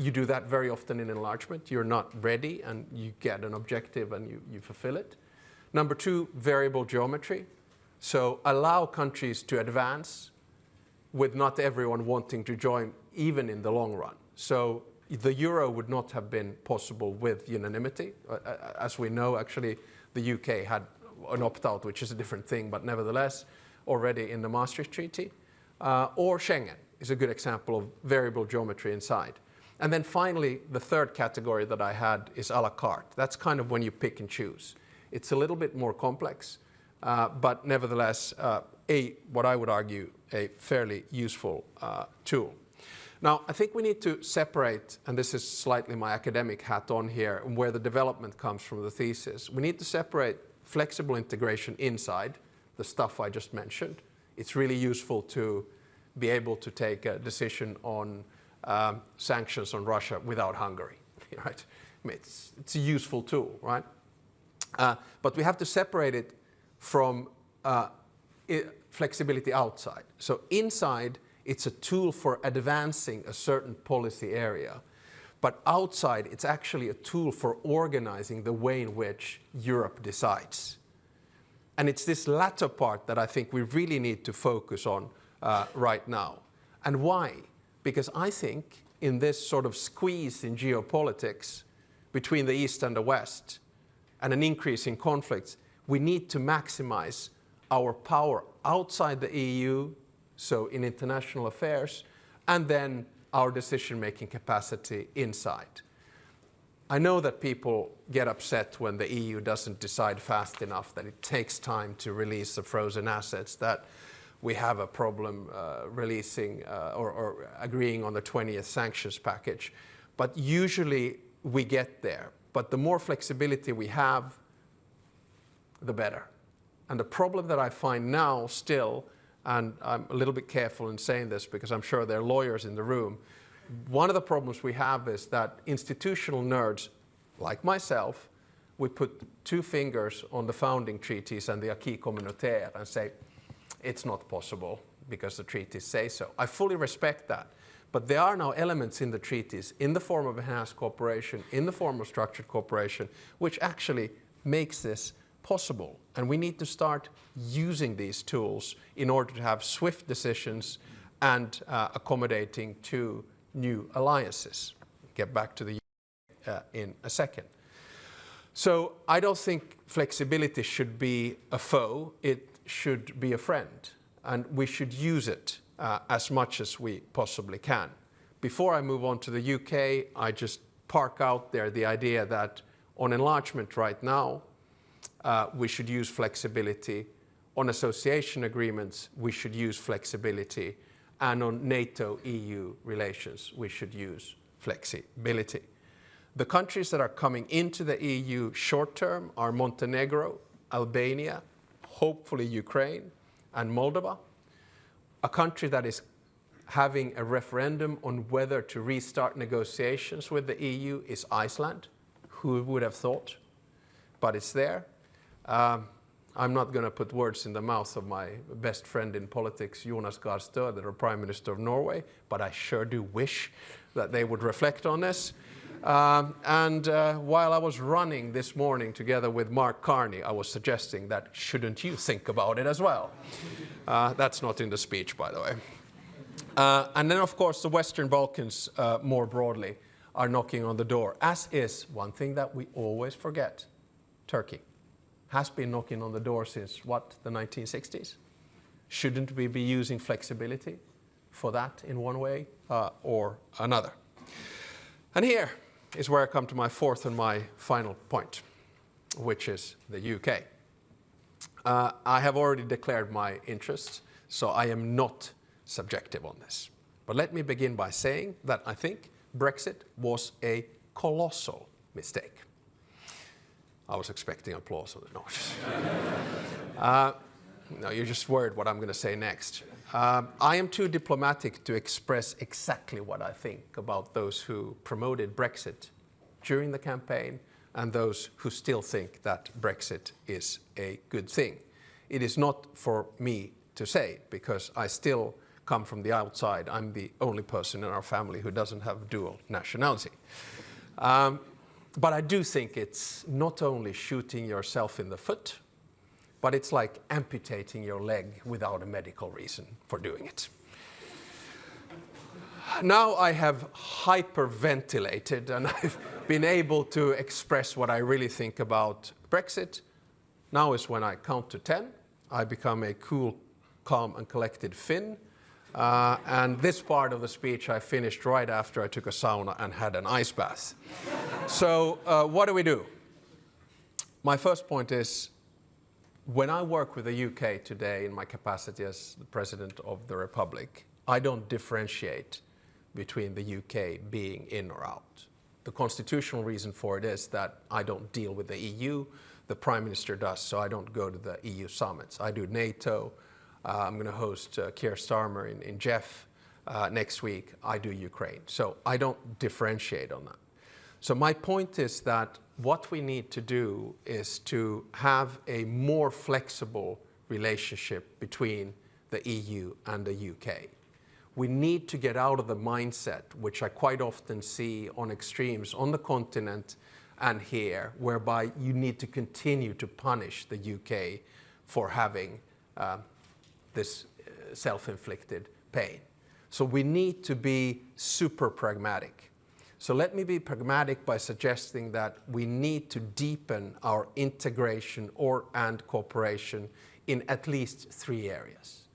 You do that very often in enlargement. You're not ready and you get an objective and you fulfill it. Number two, variable geometry. So allow countries to advance with not everyone wanting to join even in the long run. So the euro would not have been possible with unanimity. As we know, actually, the UK had an opt-out, which is a different thing, but nevertheless, already in the Maastricht Treaty. Or Schengen is a good example of variable geometry inside. And then finally, the third category that I had is a la carte. That's kind of when you pick and choose. It's a little bit more complex, but nevertheless, what I would argue, a fairly useful tool. Now, I think we need to separate, and this is slightly my academic hat on here, where the development comes from the thesis. We need to separate flexible integration inside, the stuff I just mentioned. It's really useful to be able to take a decision on sanctions on Russia without Hungary, right? I mean, it's a useful tool, right? But we have to separate it from flexibility outside. So inside, it's a tool for advancing a certain policy area. But outside, it's actually a tool for organizing the way in which Europe decides. And it's this latter part that I think we really need to focus on right now. And why? Because I think in this sort of squeeze in geopolitics between the East and the West and an increase in conflicts, we need to maximize our power outside the EU, so in international affairs, and then our decision-making capacity inside. I know that people get upset when the EU doesn't decide fast enough, that it takes time to release the frozen assets, that we have a problem releasing or agreeing on the 20th sanctions package. But usually we get there. But the more flexibility we have, the better. And the problem that I find now still, and I'm a little bit careful in saying this because I'm sure there are lawyers in the room, one of the problems we have is that institutional nerds, like myself, we put two fingers on the founding treaties and the acquis communautaire and say, it's not possible because the treaties say so. I fully respect that. But there are now elements in the treaties, in the form of enhanced cooperation, in the form of structured cooperation, which actually makes this possible. And we need to start using these tools in order to have swift decisions and accommodating to new alliances. Get back to the in a second. So I don't think flexibility should be a foe. It should be a friend. And we should use it as much as we possibly can. Before I move on to the UK, I just park out there the idea that on enlargement right now, we should use flexibility. On association agreements, we should use flexibility. And on NATO-EU relations, we should use flexibility. The countries that are coming into the EU short term are Montenegro, Albania, hopefully Ukraine, and Moldova. A country that is having a referendum on whether to restart negotiations with the EU is Iceland. Who would have thought? But it's there. I'm not going to put words in the mouth of my best friend in politics, Jonas Gahr Støre, the Prime Minister of Norway, but I sure do wish that they would reflect on this. While I was running this morning together with Mark Carney, I was suggesting that shouldn't you think about it as well? That's not in the speech, by the way. And then, of course, the Western Balkans more broadly are knocking on the door, as is one thing that we always forget, Turkey. Has been knocking on the door since, what, the 1960s? Shouldn't we be using flexibility for that in one way or another? And here is where I come to my fourth and my final point, which is the UK. I have already declared my interests, so I am not subjective on this. But let me begin by saying that I think Brexit was a colossal mistake. I was expecting applause on the note. No, you're just worried what I'm going to say next. I am too diplomatic to express exactly what I think about those who promoted Brexit during the campaign and those who still think that Brexit is a good thing. It is not for me to say, because I still come from the outside. I'm the only person in our family who doesn't have dual nationality. But I do think it's not only shooting yourself in the foot, but it's like amputating your leg without a medical reason for doing it. Now I have hyperventilated and I've been able to express what I really think about Brexit. Now is when I count to 10. I become a cool, calm and collected Finn. And this part of the speech I finished right after I took a sauna and had an ice bath. So what do? My first point is, when I work with the UK today in my capacity as the President of the Republic, I don't differentiate between the UK being in or out. The constitutional reason for it is that I don't deal with the EU. The Prime Minister does, so I don't go to the EU summits. I do NATO. I'm going to host Keir Starmer in Jeff next week. I do Ukraine. So I don't differentiate on that. So my point is that what we need to do is to have a more flexible relationship between the EU and the UK. We need to get out of the mindset, which I quite often see on extremes on the continent and here, whereby you need to continue to punish the UK for having this self-inflicted pain. So we need to be super pragmatic. So let me be pragmatic by suggesting that we need to deepen our integration and cooperation in at least 3 areas.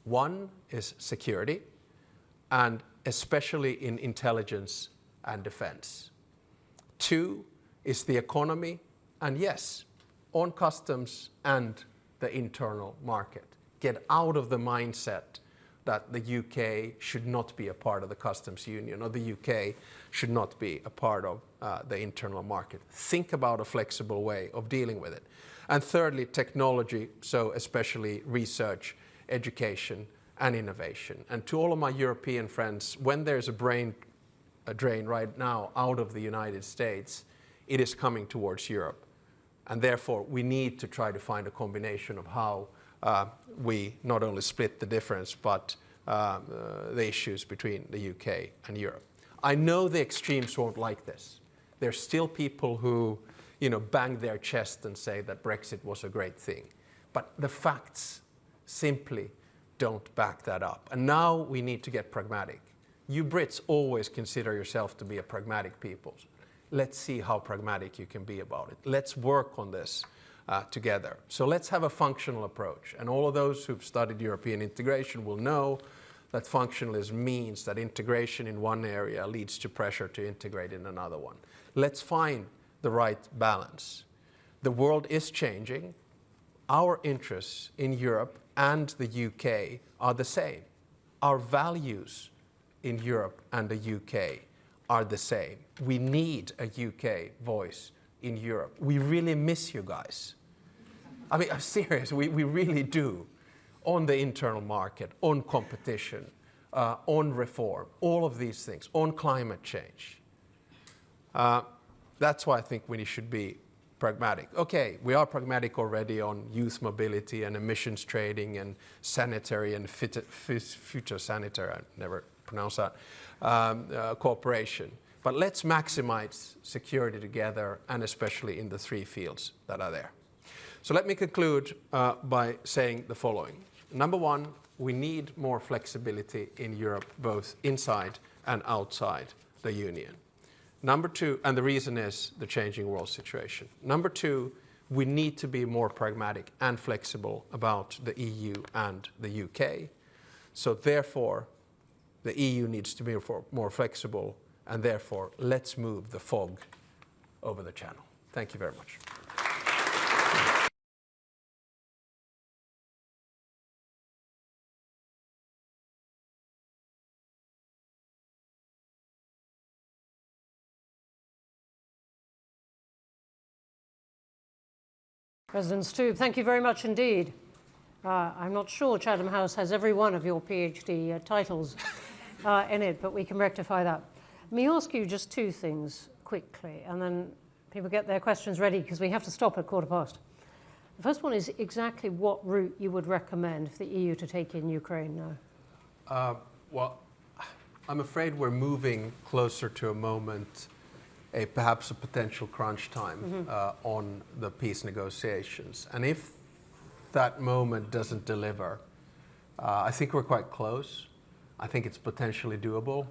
One is security, and especially in intelligence and defense. 2 is the economy, and yes, on customs and the internal market. Get out of the mindset that the UK should not be a part of the customs union, or the UK should not be a part of the internal market. Think about a flexible way of dealing with it. And thirdly, technology, so especially research, education, and innovation. And to all of my European friends, when there's a drain right now out of the United States, it is coming towards Europe. And therefore, we need to try to find a combination of how we not only split the difference, but the issues between the UK and Europe. I know the extremes won't like this. There's still people who, bang their chest and say that Brexit was a great thing. But the facts simply don't back that up. And now we need to get pragmatic. You Brits always consider yourself to be a pragmatic people. Let's see how pragmatic you can be about it. Let's work on this together. So let's have a functional approach. And all of those who've studied European integration will know that functionalism means that integration in one area leads to pressure to integrate in another one. Let's find the right balance. The world is changing. Our interests in Europe and the UK are the same. Our values in Europe and the UK are the same. We need a UK voice in Europe. We really miss you guys. I mean, I'm serious, we really do. On the internal market, on competition, on reform, all of these things, on climate change. That's why I think we should be pragmatic. Okay, we are pragmatic already on youth mobility and emissions trading and sanitary and phytosanitary, I never pronounce that, cooperation. But let's maximize security together, and especially in the 3 fields that are there. So let me conclude by saying the following. Number 1, we need more flexibility in Europe, both inside and outside the Union. Number 2, and the reason is the changing world situation. Number 2, we need to be more pragmatic and flexible about the EU and the UK. So therefore, the EU needs to be more flexible, and therefore, let's move the fog over the channel. Thank you very much. President Stubb, thank you very much indeed. I'm not sure Chatham House has every one of your PhD titles in it, but we can rectify that. Let me ask you just 2 things quickly, and then people get their questions ready because we have to stop at 15:15. The first one is exactly what route you would recommend for the EU to take in Ukraine now. Well, I'm afraid we're moving closer to a moment, perhaps a potential crunch time on the peace negotiations. And if that moment doesn't deliver, I think we're quite close. I think it's potentially doable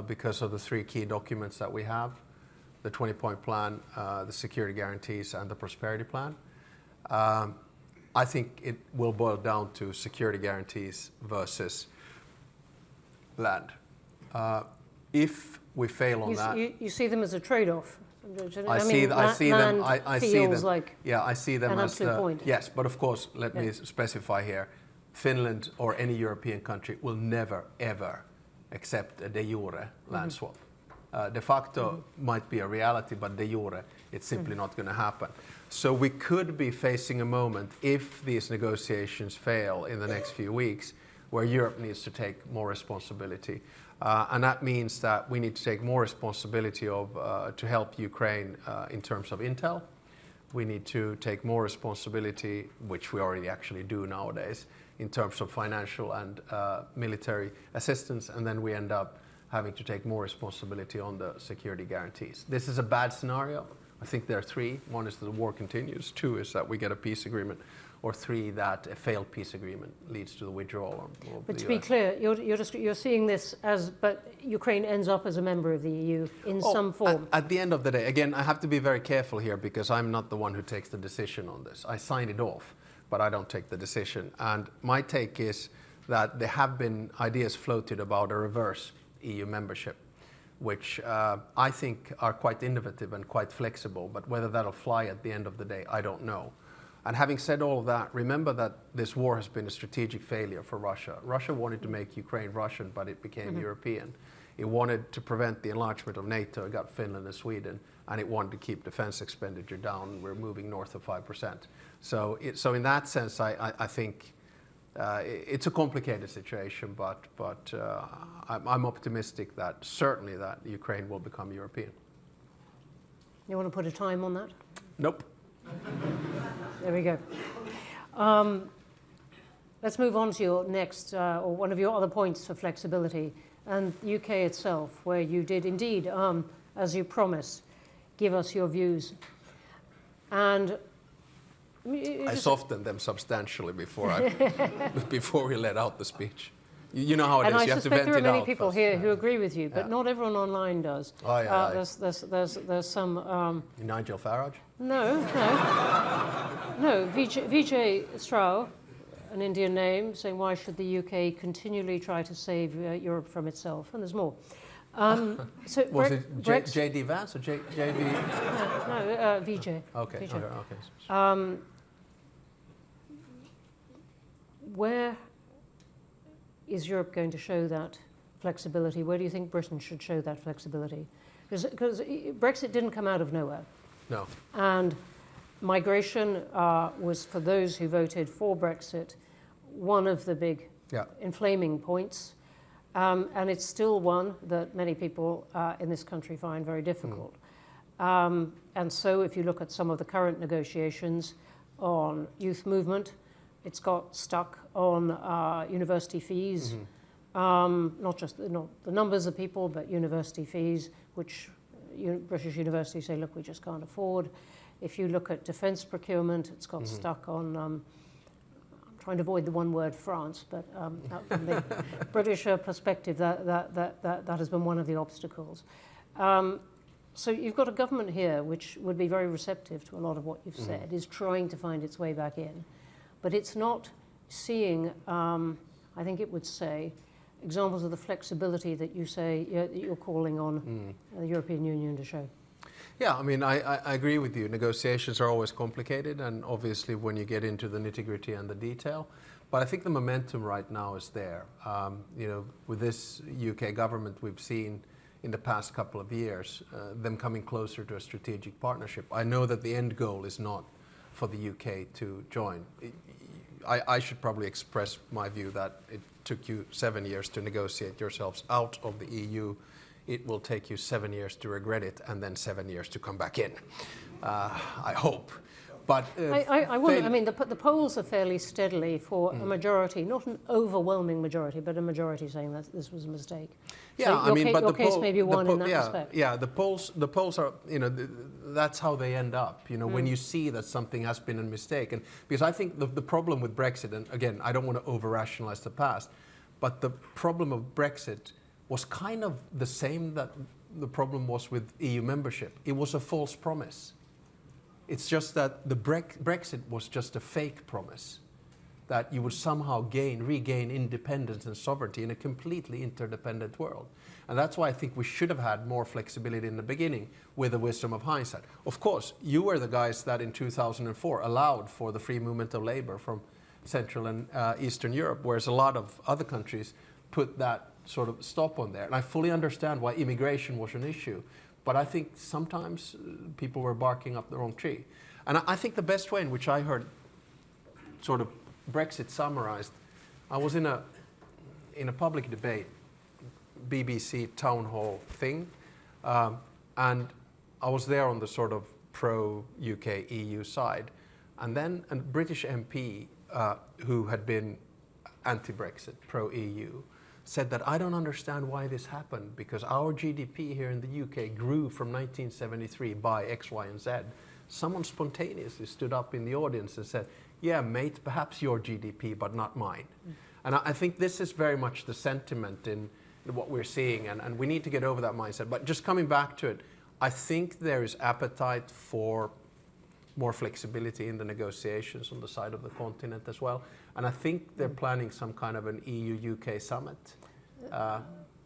because of the three key documents that we have: the 20-point plan, the security guarantees, and the prosperity plan. I think it will boil down to security guarantees versus land. If we fail on that, you see them as a trade-off. I see them like I see them an as absolute point. Yes, but of course, let me specify here: Finland or any European country will never ever accept a de jure land swap. De facto might be a reality, but de jure, it's simply not going to happen. So we could be facing a moment, if these negotiations fail in the next few weeks, where Europe needs to take more responsibility. And that means that we need to take more responsibility to help Ukraine in terms of intel. We need to take more responsibility, which we already actually do nowadays, in terms of financial and military assistance, and then we end up having to take more responsibility on the security guarantees. This is a bad scenario. I think there are three. One is that the war continues. Two is that we get a peace agreement. Or three, that a failed peace agreement leads to the withdrawal of But the to be clear, you're seeing this as, but Ukraine ends up as a member of the EU in some form. At the end of the day, again, I have to be very careful here because I'm not the one who takes the decision on this. I sign it off, but I don't take the decision. And my take is that there have been ideas floated about a reverse EU membership, which I think are quite innovative and quite flexible, but whether that'll fly at the end of the day, I don't know. And having said all of that, remember that this war has been a strategic failure for Russia. Russia wanted to make Ukraine Russian, but it became European. It wanted to prevent the enlargement of NATO. It got Finland and Sweden, and it wanted to keep defense expenditure down. We're moving north of 5%. So in that sense, I think it's a complicated situation, but I'm optimistic that certainly that Ukraine will become European. You want to put a time on that? Nope. There we go. Let's move on to your next, or one of your other points for flexibility, and UK itself, where you did indeed, as you promised, give us your views. And I softened them substantially before we let out the speech. You know how it is. And you I have to vent suspect there are many people first. here who agree with you, but not everyone online does. Oh, yeah, There's some... Nigel Farage? No. Vijay Strau, an Indian name, saying why should the UK continually try to save Europe from itself? And there's more. So was it J.D. Vance or J.V.? No, Vijay. Okay. Vijay. Okay. Where is Europe going to show that flexibility? Where do you think Britain should show that flexibility? Because Brexit didn't come out of nowhere. No. And migration was, for those who voted for Brexit, one of the big inflaming points. And it's still one that many people in this country find very difficult. And so if you look at some of the current negotiations on youth movement, it's got stuck on university fees, not the numbers of people, but university fees, which British universities say, look, we just can't afford. If you look at defence procurement, it's got stuck on, I'm trying to avoid the one word France, but from the British perspective, that has been one of the obstacles. So you've got a government here which would be very receptive to a lot of what you've said, is trying to find its way back in. But it's not seeing, I think it would say, examples of the flexibility that you say you're calling on the European Union to show. Yeah, I mean, I agree with you. Negotiations are always complicated, and obviously when you get into the nitty-gritty and the detail. But I think the momentum right now is there. With this UK government, we've seen in the past couple of years them coming closer to a strategic partnership. I know that the end goal is not for the UK to join. I should probably express my view that it took you 7 years to negotiate yourselves out of the EU. It will take you 7 years to regret it and then 7 years to come back in, I hope. But I wonder, I mean, the polls are fairly steadily for a majority, not an overwhelming majority, but a majority saying that this was a mistake. Yeah, so I mean, but your the case may be one in that yeah, respect. Yeah, the polls are, you know, that's how they end up. You know, when you see that something has been a mistake, and because I think the problem with Brexit, and again, I don't want to over-rationalize the past, but the problem of Brexit was kind of the same that the problem was with EU membership. It was a false promise. It's just that the Brexit was just a fake promise that you would somehow regain independence and sovereignty in a completely interdependent world. And that's why I think we should have had more flexibility in the beginning with the wisdom of hindsight. Of course, you were the guys that in 2004 allowed for the free movement of labor from Central and Eastern Europe, whereas a lot of other countries put that sort of stop on there. And I fully understand why immigration was an issue. But I think sometimes people were barking up the wrong tree. And I think the best way in which I heard sort of Brexit summarized, I was in a public debate, BBC town hall thing, and I was there on the sort of pro-UK-EU side. And then a British MP who had been anti-Brexit, pro-EU, said that I don't understand why this happened because our GDP here in the UK grew from 1973 by X, Y, and Z. Someone spontaneously stood up in the audience and said, yeah, mate, perhaps your GDP, but not mine. And I think this is very much the sentiment in what we're seeing, and we need to get over that mindset. But just coming back to it, I think there is appetite for more flexibility in the negotiations on the side of the continent as well. And I think they're planning some kind of an EU-UK summit.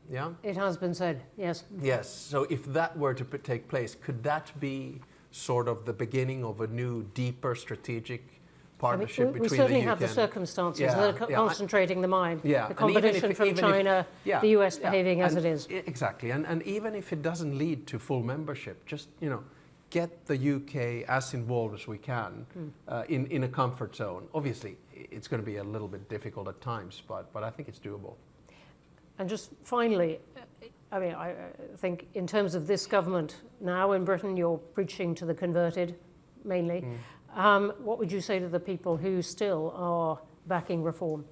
Yeah? It has been said, yes. Yes, so if that were to take place, could that be sort of the beginning of a new, deeper strategic partnership between the UK? We certainly have the circumstances that are concentrating the mind. The competition from China, the US behaving as it is. Exactly, and even if it doesn't lead to full membership, just, you know, get the UK as involved as we can in a comfort zone. Obviously, it's going to be a little bit difficult at times, but I think it's doable. And just finally, I mean, I think in terms of this government now in Britain, you're preaching to the converted mainly. What would you say to the people who still are backing reform?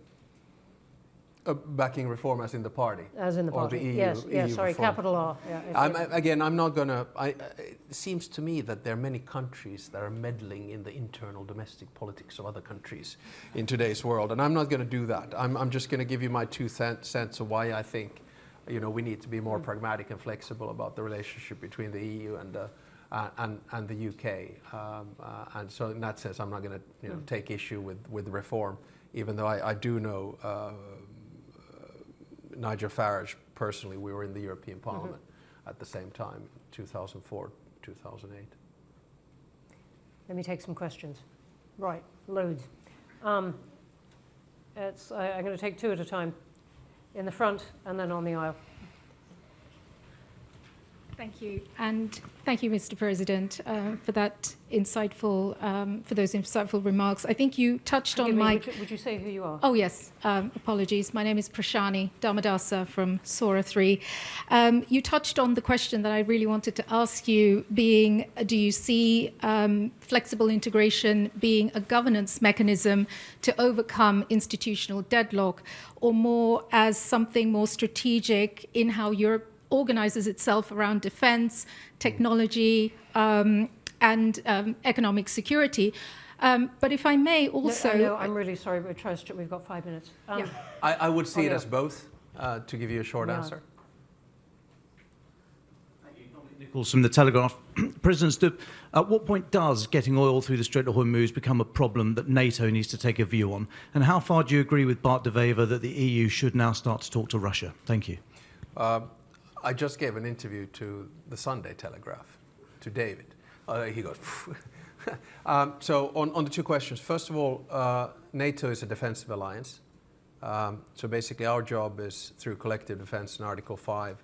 Backing reform as in the party? As in the party, or the EU, yes, EU sorry, reform. capital R. Yeah, again, I'm not going to, it seems to me that there are many countries that are meddling in the internal domestic politics of other countries in today's world, and I'm not going to do that. I'm just going to give you my 2 cents of why I think, you know, we need to be more pragmatic and flexible about the relationship between the EU and the UK. And so in that sense, I'm not going to take issue with reform, even though I do know Nigel Farage, personally, we were in the European Parliament at the same time, 2004, 2008. Let me take some questions. Right, loads. I'm going to take 2 at a time. In the front and then on the aisle. Thank you, and thank you, Mr. President, for that insightful, for those insightful remarks. I think you touched on my. Would you say who you are? Oh yes, apologies. My name is Prashani Damadasa from Sora 3. You touched on the question that I really wanted to ask you, being, do you see flexible integration being a governance mechanism to overcome institutional deadlock, or more as something more strategic in how Europe organizes itself around defense, technology, and economic security? But if I may also... No, I'm really sorry, but we've got 5 minutes. I would see it as both, to give you a short answer. Thank you. Dominic Nichols from The Telegraph. President Stubb, at what point does getting oil through the Strait of Hormuz become a problem that NATO needs to take a view on? And how far do you agree with Bart de Wever that the EU should now start to talk to Russia? Thank you. I just gave an interview to the Sunday Telegraph, to David. He goes, so on the 2 questions. First of all, NATO is a defensive alliance. So basically our job is through collective defense in Article 5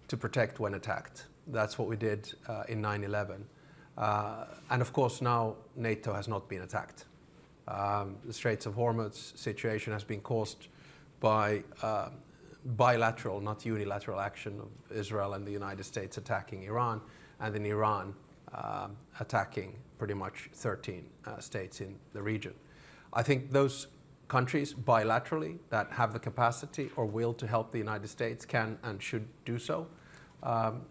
to protect when attacked. That's what we did in 9/11. And of course now NATO has not been attacked. The Straits of Hormuz situation has been caused by bilateral, not unilateral action of Israel and the United States attacking Iran, and then Iran attacking pretty much 13 states in the region. I think those countries bilaterally that have the capacity or will to help the United States can and should do so.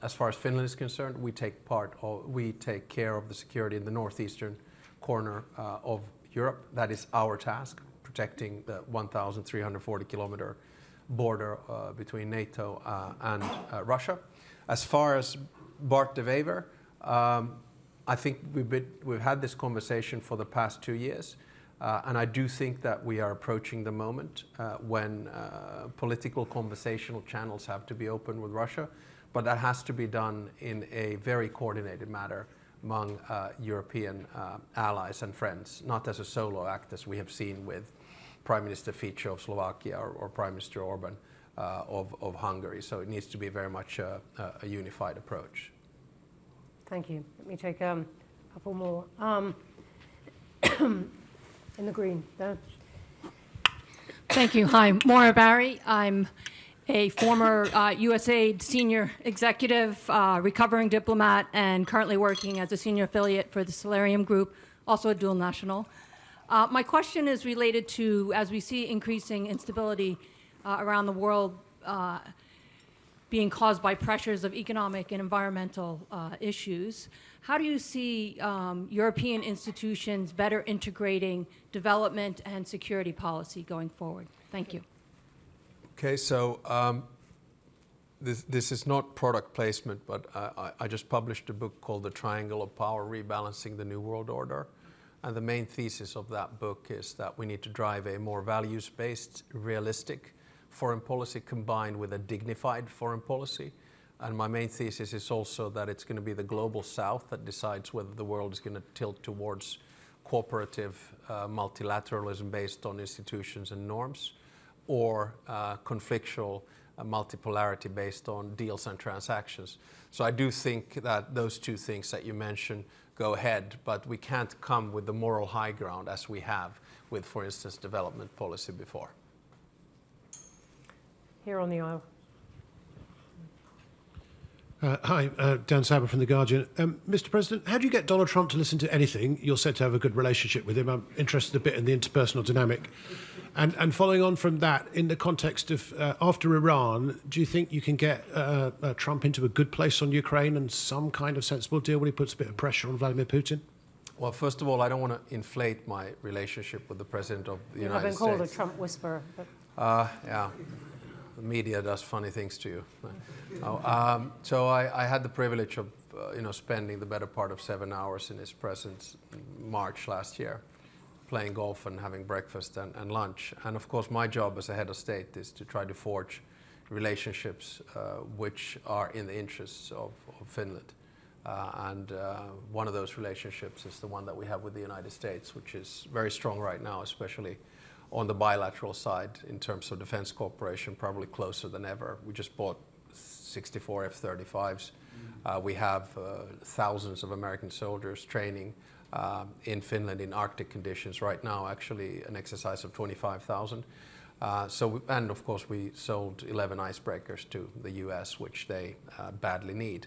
As far as Finland is concerned, we take care of the security in the northeastern corner of Europe. That is our task, protecting the 1,340-kilometer border between NATO and Russia. As far as Bart de Wever, I think we've had this conversation for the past 2 years, and I do think that we are approaching the moment when political conversational channels have to be opened with Russia, but that has to be done in a very coordinated manner among European allies and friends, not as a solo act as we have seen with Prime Minister Fico of Slovakia or Prime Minister Orban of Hungary. So it needs to be very much a unified approach. Thank you. Let me take a couple more. In the green, there. Thank you. Hi, Maura Barry. I'm a former USAID senior executive, recovering diplomat, and currently working as a senior affiliate for the Solarium Group, also a dual national. My question is related to, as we see increasing instability around the world being caused by pressures of economic and environmental issues, how do you see European institutions better integrating development and security policy going forward? Thank you. Okay, so this is not product placement, but I just published a book called The Triangle of Power, Rebalancing the New World Order. And the main thesis of that book is that we need to drive a more values-based, realistic foreign policy combined with a dignified foreign policy. And my main thesis is also that it's going to be the global south that decides whether the world is going to tilt towards cooperative multilateralism based on institutions and norms, or conflictual multipolarity based on deals and transactions. So I do think that those two things that you mentioned go ahead, but we can't come with the moral high ground as we have with, for instance, development policy before. Here on the aisle. Hi, Dan Saber from The Guardian. Mr. President, how do you get Donald Trump to listen to anything? You're said to have a good relationship with him. I'm interested a bit in the interpersonal dynamic. And following on from that, in the context of after Iran, do you think you can get Trump into a good place on Ukraine and some kind of sensible deal when he puts a bit of pressure on Vladimir Putin? Well, first of all, I don't want to inflate my relationship with the President of the United States. You've been called a Trump whisperer. But... yeah. The media does funny things to you. So I had the privilege of spending the better part of 7 hours in his presence in March last year, playing golf and having breakfast and lunch. And of course, my job as a head of state is to try to forge relationships which are in the interests of Finland. And one of those relationships is the one that we have with the United States, which is very strong right now, especially on the bilateral side in terms of defense cooperation, probably closer than ever. We just bought 64 F-35s. We have thousands of American soldiers training in Finland in Arctic conditions right now, actually an exercise of 25,000. And of course we sold 11 icebreakers to the US, which they badly need.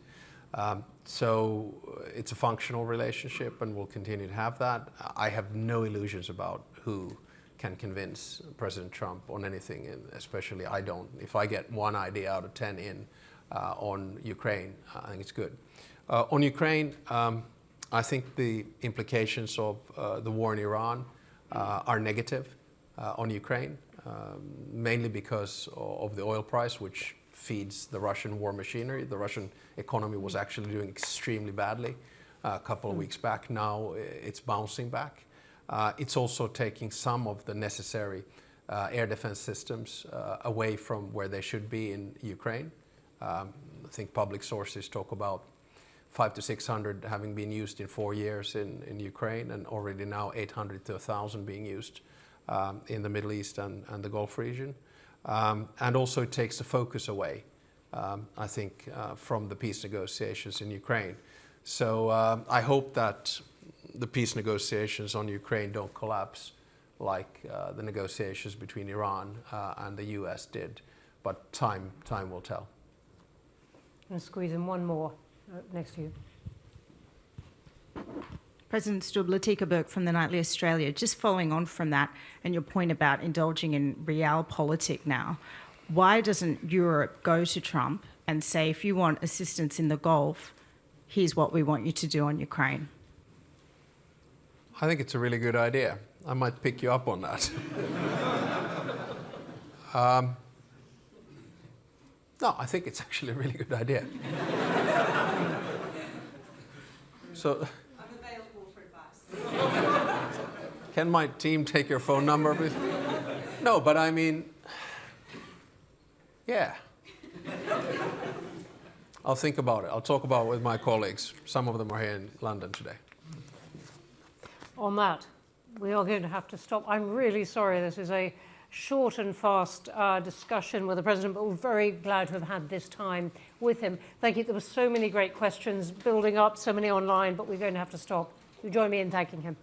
So it's a functional relationship and we'll continue to have that. I have no illusions about who can convince President Trump on anything, and especially I don't. If I get one idea out of 10 in on Ukraine, I think it's good. On Ukraine, I think the implications of the war in Iran are negative on Ukraine, mainly because of the oil price, which feeds the Russian war machinery. The Russian economy was actually doing extremely badly a couple of weeks back. Now it's bouncing back. It's also taking some of the necessary air defense systems away from where they should be in Ukraine. I think public sources talk about 500 to 600 having been used in 4 years in Ukraine, and already now 800 to 1,000 being used in the Middle East and the Gulf region. And also it takes the focus away, I think, from the peace negotiations in Ukraine. So I hope that the peace negotiations on Ukraine don't collapse like the negotiations between Iran and the US did, but time will tell. I'm going to squeeze in one more next to you. President Stubb, Latika Burke from the Nightly Australia. Just following on from that and your point about indulging in realpolitik now, why doesn't Europe go to Trump and say, if you want assistance in the Gulf, here's what we want you to do on Ukraine? I think it's a really good idea. I might pick you up on that. No, I think it's actually a really good idea. So, I'm available for advice. can my team take your phone number, please? No, but I mean, yeah. I'll think about it. I'll talk about it with my colleagues. Some of them are here in London today. On that, we are going to have to stop. I'm really sorry this is a short and fast discussion with the President, but we're very glad to have had this time with him. Thank you. There were so many great questions building up, so many online, but we're going to have to stop. You join me in thanking him.